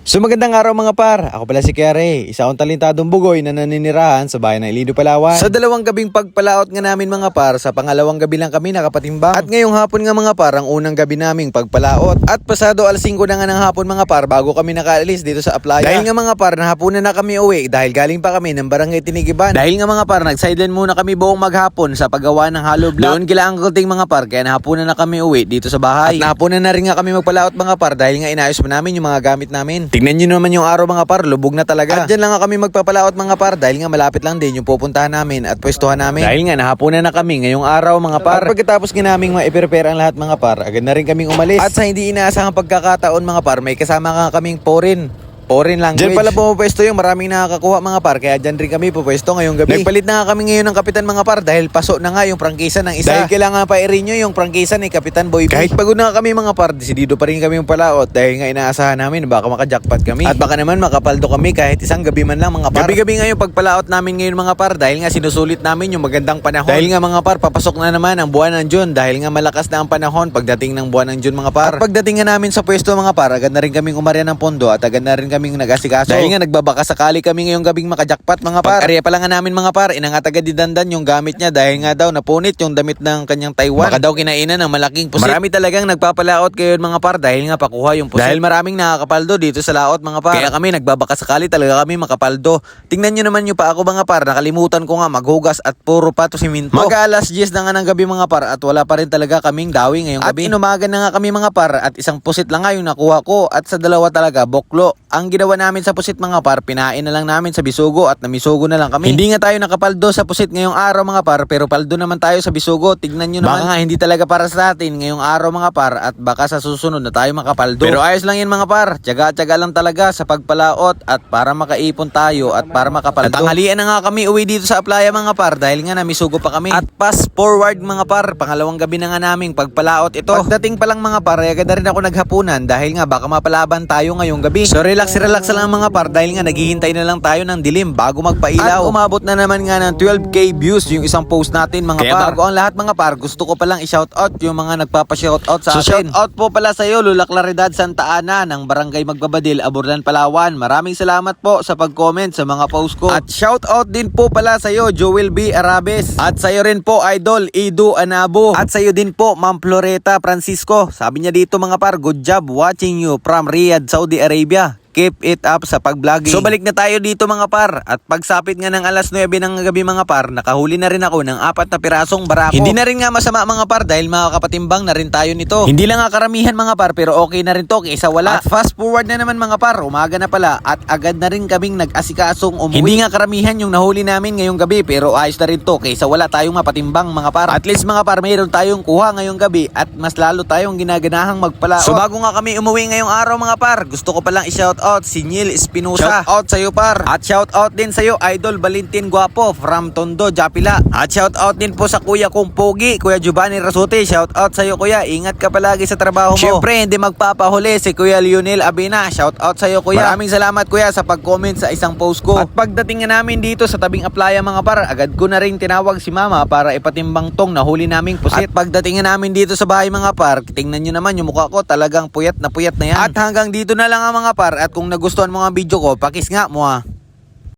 So magandang araw mga par, ako pala si Kiare, isa akong talentadong bugoy na naninirahan sa bayan ng Ilido, Palawan. Sa dalawang gabing pagpalaot nga namin mga par, sa pangalawang gabi lang kami nakapatimbang. At ngayong hapon nga mga par, ang unang gabi naming pagpalaot. At pasado alas 5 na nga ng hapon mga par, bago kami nakaalis dito sa Aplaya. Dahil nga mga par, nahapunan na kami uwi dahil galing pa kami ng Barangay Tinigiban. Dahil nga mga par, nag-sideline muna kami buong maghapon sa paggawa ng hollow block. Doon kila Uncle Ting mga par, kaya nahapunan na kami uwi dito sa bahay. At nahapunan na rin nga kami magpalaot mga par dahil nga inayos pa namin yung mga gamit namin. Tingnan nyo naman yung araw mga par, lubog na talaga. At dyan lang nga kami magpapalaot mga par dahil nga malapit lang din yung pupuntahan namin at pwestuhan namin. Dahil nga nahapunan na kami ngayong araw mga par. At pagkatapos nga naming ma-prepare ang lahat mga par, agad na rin kaming umalis. At sa hindi inaasahang pagkakataon mga par, may kasama nga kaming foreign language. Diyan pala pumapwesto yung maraming nakakakuha mga par, kaya dyan rin kami pupwesto ngayong gabi. Nagpalit na nga kami ngayon ng kapitan mga par dahil paso na nga yung prangkisa ng isa. Dahil kailangan pa i-renew yung prangkisa ni Kapitan Boy B. Kahit pagod na kami mga par, desidido pa rin kami yung palaot dahil nga inaasahan namin baka makajackpot kami. At baka naman makapaldo kami kahit isang gabi man lang mga par. Gabi-gabi nga yung pagpalaot namin ngayon mga par dahil nga sinusulit namin yung magandang panahon. Dahil nga mga par, papasok na naman ang buwan ng June dahil nga malakas na ang panahon pagdating ng buwan ng June mga par. At pagdating nga namin sa pwesto mga par, agad na rin kaming umarya ng pondo at agad na rin kaming nag-asikaso. Dahil nga nagbabaka sakali kami ngayong gabing makajakpat mga par. Pag-arya pa lang nga namin mga par, inangat agad di Dandan yung gamit niya dahil nga daw napunit yung damit ng kanyang Taiwan. Baka daw kinainan ng malaking pusit. Marami talagang nagpapalaot kayo mga par dahil nga pakuha yung pusit. Dahil maraming nakakapaldo dito sa laot mga par. Kaya kami nagbabaka sakali talaga kami makapaldo. Tingnan nyo naman yung pa ako mga par, nakalimutan ko nga maghugas at puro pato siminto. Mag-alas 10 na nga ng gabi mga par at wala pa rin talaga kaming dawi ngayong gabi. At inumaga na nga kami mga par at isang pusit lang nga yung nakuha ko at sa dalawa talaga boklo. Ang ginawa namin sa pusit mga par, pinain na lang namin sa bisugo at namisugo na lang kami. Hindi nga tayo nakapaldo sa pusit ngayong araw mga par, pero paldo naman tayo sa bisugo. Tignan nyo naman. Baka nga hindi talaga para sa atin ngayong araw mga par at baka sa susunod na tayo makapaldo. Pero ayos lang yan mga par. Tiyaga-tiyaga lang talaga sa pagpalaot at para makaipon tayo at para makapaldo. At tanghalian na nga kami uwi dito sa Aplaya mga par dahil nga namisugo pa kami. At fast forward mga par, pangalawang gabi na nga naming pagpalaot ito. Pagdating pa lang mga par, agad na rin ako naghapunan dahil nga baka mapalaban tayo ngayong gabi. So relax lang mga par dahil nga naghihintay na lang tayo ng dilim bago magpailaw. At umabot na naman nga ng 12k views yung isang post natin mga par. Kaya bago ang lahat mga par, gusto ko palang i-shoutout yung mga nagpapa-shoutout sa atin. So shoutout po pala sa iyo Lula Claridad Santa Ana ng Barangay Magbabadil, Aburlan, Palawan. Maraming salamat po sa pag-comment sa mga post ko. At shoutout din po pala sa iyo Joel B. Arabes. At sa iyo rin po Idol Idu Anabo. At sa iyo din po Ma'am Floreta Francisco. Sabi niya dito mga par, good job watching you from Riyadh, Saudi Arabia. Keep it up sa pag-vlogging. So balik na tayo dito mga par. At pagsapit nga ng alas 9 ng gabi mga par, nakahuli na rin ako ng 4 na pirasong barako. Hindi na rin nga masama mga par dahil makakapatimbang na rin tayo nito. Hindi lang nga karamihan mga par pero okay na rin to kaysa wala. At fast forward na naman mga par, umaga na pala at agad na rin kaming nag-asikasong umuwi. Hindi nga karamihan yung nahuli namin ngayong gabi pero ayos na rin to kaysa wala tayong mapatimbang mga par. At least mga par, mayroon tayong kuha ngayong gabi at mas lalo tayong ginaganahang magpalaot. So bago nga kami umuwi ngayong araw mga par, gusto ko palang i-shout out si Neil Espinosa. Shout out sa iyo par. At shout out din sa iyo Idol Valentin Guapo from Tondo, Japila. At shout out din po sa kuya kong Pogi, Kuya Giovanni Rasuti. Shout out sa iyo kuya. Ingat ka palagi sa trabaho mo. Syempre hindi magpapahuli si Kuya Lionel Abina. Shout out sa iyo kuya. Maraming salamat kuya sa pag-comment sa isang post ko. At pagdating nga namin dito sa tabing Aplaya mga par, agad ko na rin tinawag si mama para ipatimbang tong nahuli naming pusit. At pagdating nga namin dito sa bahay mga par, tingnan nyo naman yung mukha ko, talagang puyat na yan. At hanggang dito na lang ang mga par, at kung nagustuhan mo ang video ko, pakis nga mo